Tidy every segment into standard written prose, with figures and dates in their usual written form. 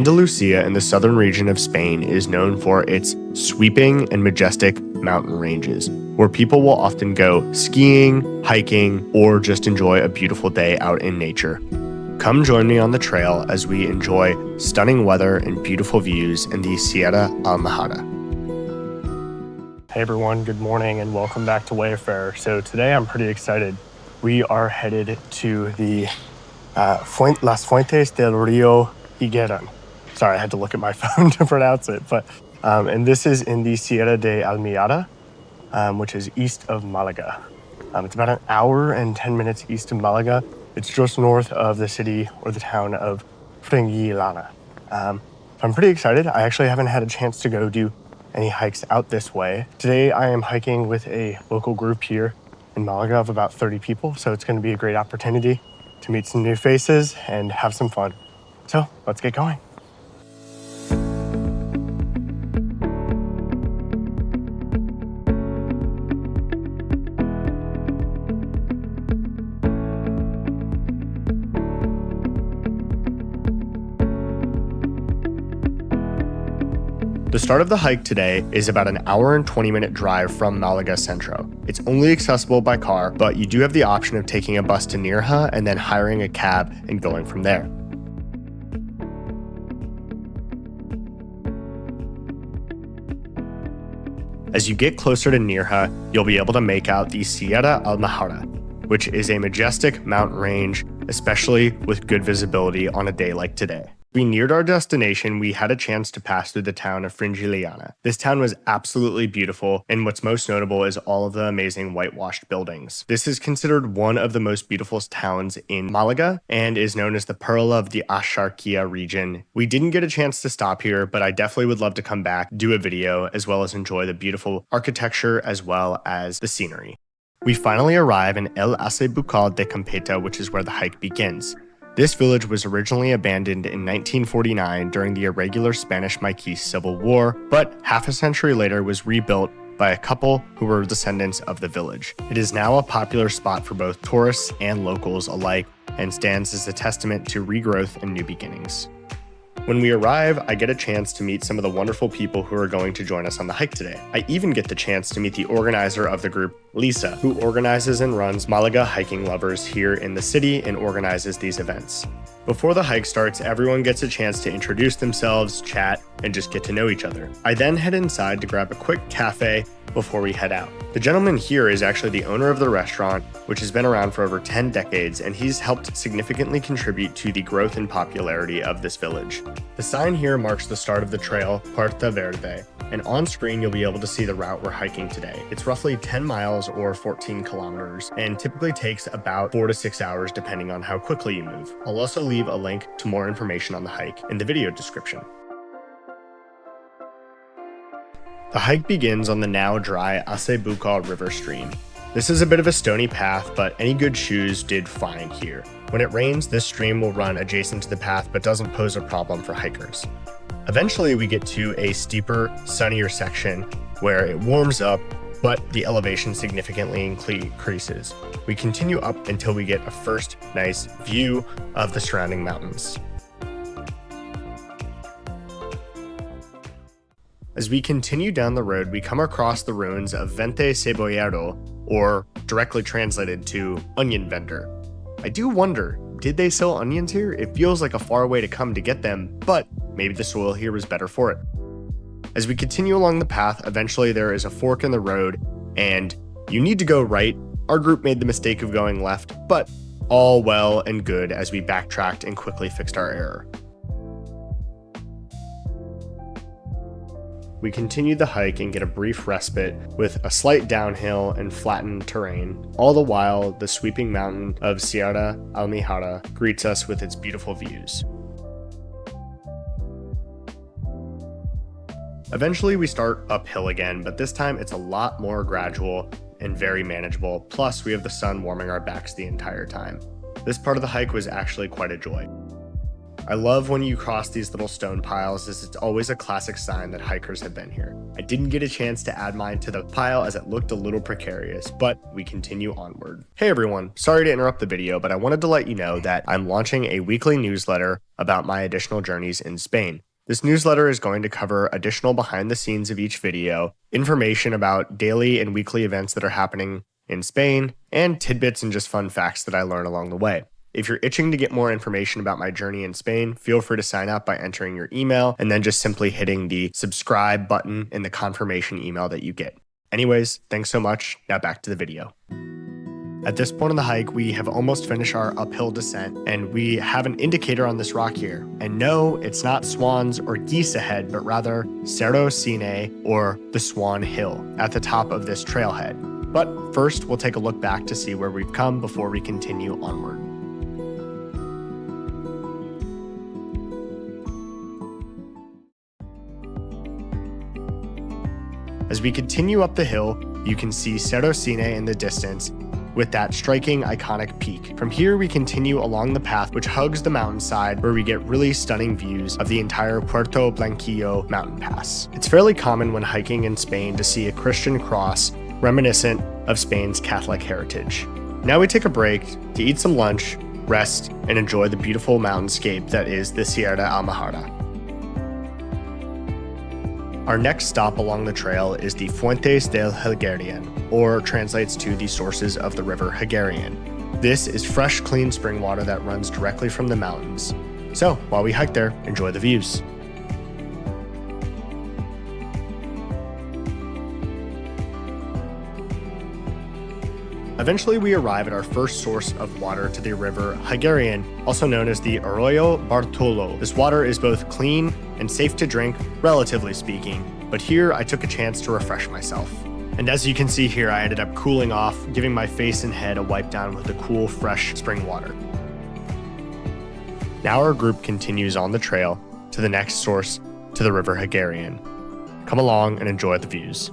Andalucía in the southern region of Spain is known for its sweeping and majestic mountain ranges, where people will often go skiing, hiking, or just enjoy a beautiful day out in nature. Come join me on the trail as we enjoy stunning weather and beautiful views in the Sierra Amahaga. Hey everyone, good morning and welcome back to Wayfarer. So today I'm pretty excited. We are headed to the Las Fuentes del Rio Higueron. Sorry, I had to look at my phone to pronounce it, and this is in the Sierra de Almeada, which is east of Malaga. It's about an hour and 10 minutes east of Malaga. It's just north of the city or the town of Frigilliana. I'm pretty excited. I actually haven't had a chance to go do any hikes out this way. Today I am hiking with a local group here in Malaga of about 30 people, so it's going to be a great opportunity to meet some new faces and have some fun. So let's get going. The start of the hike today is about an hour and 20-minute drive from Malaga Centro. It's only accessible by car, but you do have the option of taking a bus to Nirja and then hiring a cab and going from there. As you get closer to Nirja, you'll be able to make out the Sierra Amahaga, which is a majestic mountain range, especially with good visibility on a day like today. We neared our destination, we had a chance to pass through the town of Frigiliana. This town was absolutely beautiful, and what's most notable is all of the amazing whitewashed buildings. This is considered one of the most beautiful towns in Malaga and is known as the Pearl of the Axarquía region. We didn't get a chance to stop here, but I definitely would love to come back, do a video, as well as enjoy the beautiful architecture as well as the scenery. We finally arrive in El Acebucahl De Competa, which is where the hike begins. This village was originally abandoned in 1949 during the irregular Spanish-Maquis Civil War, but half a century later was rebuilt by a couple who were descendants of the village. It is now a popular spot for both tourists and locals alike and stands as a testament to regrowth and new beginnings. When we arrive, I get a chance to meet some of the wonderful people who are going to join us on the hike today. I even get the chance to meet the organizer of the group, Lisa, who organizes and runs Malaga Hiking Lovers here in the city and organizes these events. Before the hike starts, everyone gets a chance to introduce themselves, chat, and just get to know each other. I then head inside to grab a quick cafe before we head out. The gentleman here is actually the owner of the restaurant, which has been around for over 10 decades, and he's helped significantly contribute to the growth and popularity of this village. The sign here marks the start of the trail, Puerta Verde, and on screen you'll be able to see the route we're hiking today. It's roughly 10 miles or 14 kilometers, and typically takes about 4 to 6 hours depending on how quickly you move. I'll also leave a link to more information on the hike in the video description. The hike begins on the now dry Acebuchal River stream. This is a bit of a stony path, but any good shoes did fine here. When it rains, this stream will run adjacent to the path but doesn't pose a problem for hikers. Eventually we get to a steeper, sunnier section where it warms up, but the elevation significantly increases. We continue up until we get a first nice view of the surrounding mountains. As we continue down the road, we come across the ruins of Vente Cebollero, or directly translated to onion vendor. I do wonder, did they sell onions here? It feels like a far way to come to get them, but maybe the soil here was better for it. As we continue along the path, eventually there is a fork in the road, and you need to go right. Our group made the mistake of going left, but all well and good as we backtracked and quickly fixed our error. We continue the hike and get a brief respite with a slight downhill and flattened terrain. All the while, the sweeping mountain of Sierra Amahaga greets us with its beautiful views. Eventually, we start uphill again, but this time it's a lot more gradual and very manageable. Plus, we have the sun warming our backs the entire time. This part of the hike was actually quite a joy. I love when you cross these little stone piles, as it's always a classic sign that hikers have been here. I didn't get a chance to add mine to the pile as it looked a little precarious, but we continue onward. Hey everyone, sorry to interrupt the video, but I wanted to let you know that I'm launching a weekly newsletter about my additional journeys in Spain. This newsletter is going to cover additional behind the scenes of each video, information about daily and weekly events that are happening in Spain, and tidbits and just fun facts that I learn along the way. If you're itching to get more information about my journey in Spain, feel free to sign up by entering your email and then just simply hitting the subscribe button in the confirmation email that you get. Anyways, thanks so much. Now back to the video. At this point in the hike, we have almost finished our uphill descent, and we have an indicator on this rock here. And no, it's not swans or geese ahead, but rather Cerro, Cisne, or the Swan Hill at the top of this trailhead. But first, we'll take a look back to see where we've come before we continue onward. As we continue up the hill, you can see Cerro Cisne in the distance with that striking iconic peak. From here, we continue along the path which hugs the mountainside, where we get really stunning views of the entire Puerto Blanquillo mountain pass. It's fairly common when hiking in Spain to see a Christian cross reminiscent of Spain's Catholic heritage. Now we take a break to eat some lunch, rest, and enjoy the beautiful mountainscape that is the Sierra Amahaga. Our next stop along the trail is the Fuentes del Hagarian, or translates to the sources of the river Hagarian. This is fresh, clean spring water that runs directly from the mountains. So, while we hike there, enjoy the views. Eventually, we arrive at our first source of water to the river Hagarian, also known as the Arroyo Bartolo. This water is both clean and safe to drink, relatively speaking, but here I took a chance to refresh myself. And as you can see here, I ended up cooling off, giving my face and head a wipe down with the cool, fresh spring water. Now our group continues on the trail to the next source to the river Hagarian. Come along and enjoy the views.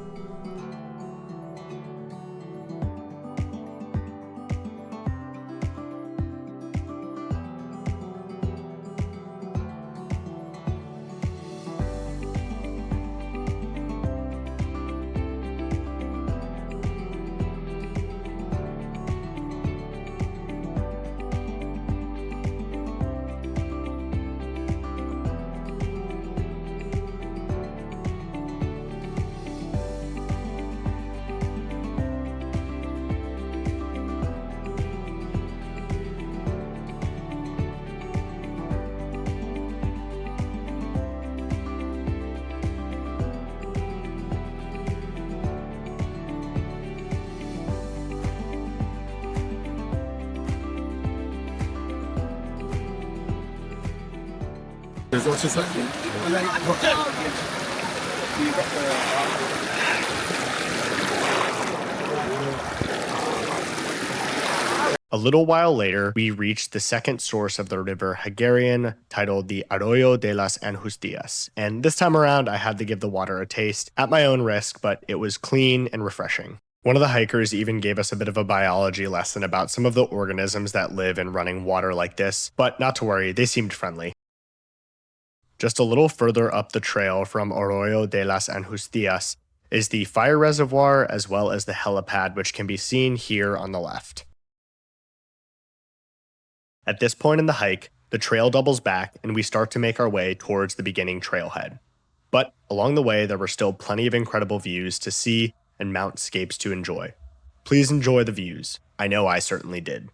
A little while later, we reached the second source of the river Hagarian, titled the Arroyo de las Angustias, and this time around I had to give the water a taste at my own risk, but it was clean and refreshing. One of the hikers even gave us a bit of a biology lesson about some of the organisms that live in running water like this, but not to worry, they seemed friendly. Just a little further up the trail from Arroyo de las Angustias is the fire reservoir as well as the helipad, which can be seen here on the left. At this point in the hike, the trail doubles back and we start to make our way towards the beginning trailhead. But along the way, there were still plenty of incredible views to see and mountainscapes to enjoy. Please enjoy the views. I know I certainly did.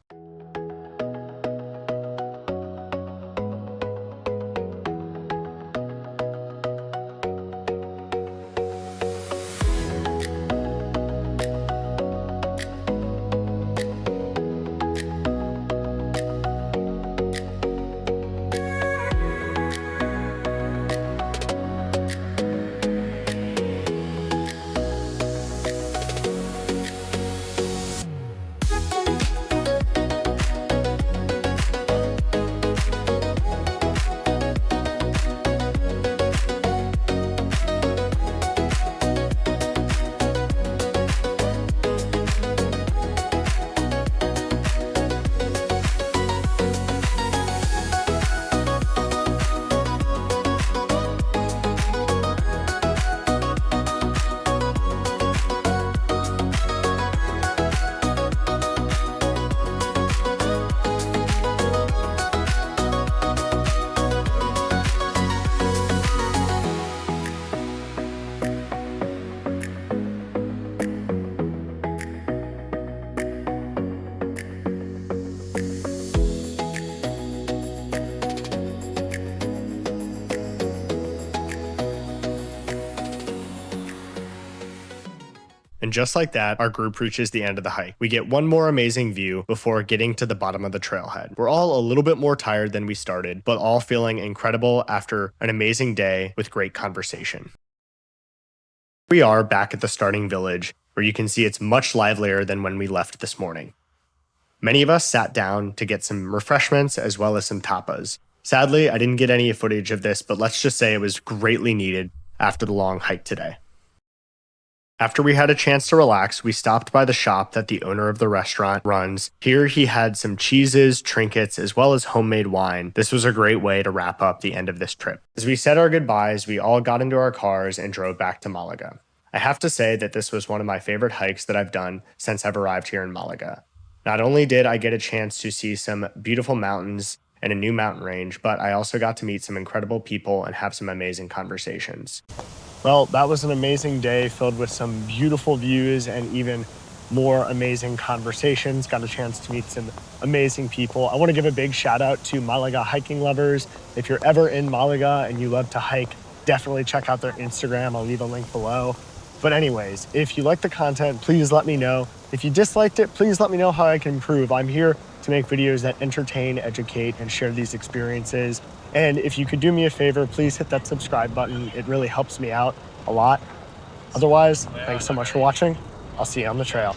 And just like that, our group reaches the end of the hike. We get one more amazing view before getting to the bottom of the trailhead. We're all a little bit more tired than we started, but all feeling incredible after an amazing day with great conversation. We are back at the starting village, where you can see it's much livelier than when we left this morning. Many of us sat down to get some refreshments as well as some tapas. Sadly, I didn't get any footage of this, but let's just say it was greatly needed after the long hike today. After we had a chance to relax, we stopped by the shop that the owner of the restaurant runs. Here he had some cheeses, trinkets, as well as homemade wine. This was a great way to wrap up the end of this trip. As we said our goodbyes, we all got into our cars and drove back to Malaga. I have to say that this was one of my favorite hikes that I've done since I've arrived here in Malaga. Not only did I get a chance to see some beautiful mountains and a new mountain range, but I also got to meet some incredible people and have some amazing conversations. Well, that was an amazing day filled with some beautiful views and even more amazing conversations. Got a chance to meet some amazing people. I want to give a big shout out to Malaga hiking lovers. If you're ever in Malaga and you love to hike, definitely check out their Instagram. I'll leave a link below. But anyways, if you like the content, please let me know. If you disliked it, please let me know how I can improve. I'm here to make videos that entertain, educate, and share these experiences. And if you could do me a favor, please hit that subscribe button. It really helps me out a lot. Otherwise, thanks so much for watching. I'll see you on the trail.